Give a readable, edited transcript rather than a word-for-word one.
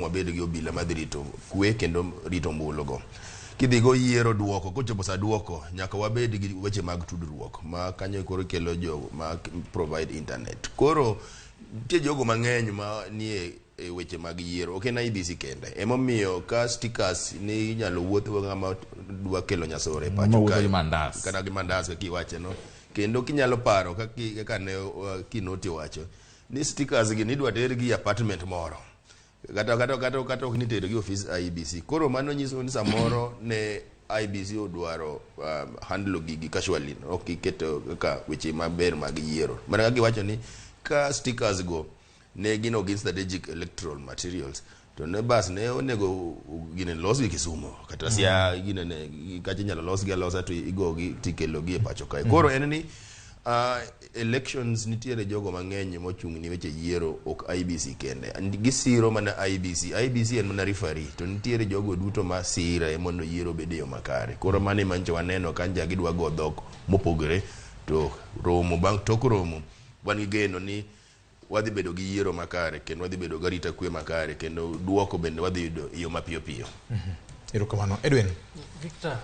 wabed gi obila madhi rito kwe kendo rito mbulu go. Kidhi go yiero duoko, kochopo sa duoko, nyaka wabed gi weche mag tudruok ma kanyo koro kelo jogo ma provide internet. Koro nitie jogo mang'eny ma nie weche mag yiero, ok en IEBC kende. Emomiyo ka stickers ni nyalo wuotho ng'ama dwa kelo nyasore pacho ka mandas kana gi mandas ka kiwache no. Kendo kinyalo paro kaka ne Kinoti wacho ni stickers gi nidwa ter gi apartment moro. Kata ok ni ter gi office IEBC. Koro mano nyiso ni samoro ne IEBC odwaro handle gigi casually, ok iketo ka weche maber mag yiero. Mana kaka giwacho ni ka stickers go ne gin strategic electoral materials, to ne bas ne onego gine los gi Kisumu kata sia gine ne kache nyalo los gi alosa to igo gi tikelo gi e pacho kae. Koro en ni elections nitiere jogo mang'eny mochung' ni weche yiero, ok IEBC kende. Gisiro mana IEBC. IEBC en mana referee, to nitiere jogo duto ma sire mondo yiero bede yo makare. Koro mane mancho waneno kanja gidwa go dhok mopogore, to romo bang' tok romo wan gi geno ni wadhi bedo gi yiero makare kendo wadhi bedo gi rita kwe makare kendo duoko bende wadhi yudo yo mapiyo piyo. Erokamano. Edwin. Victor,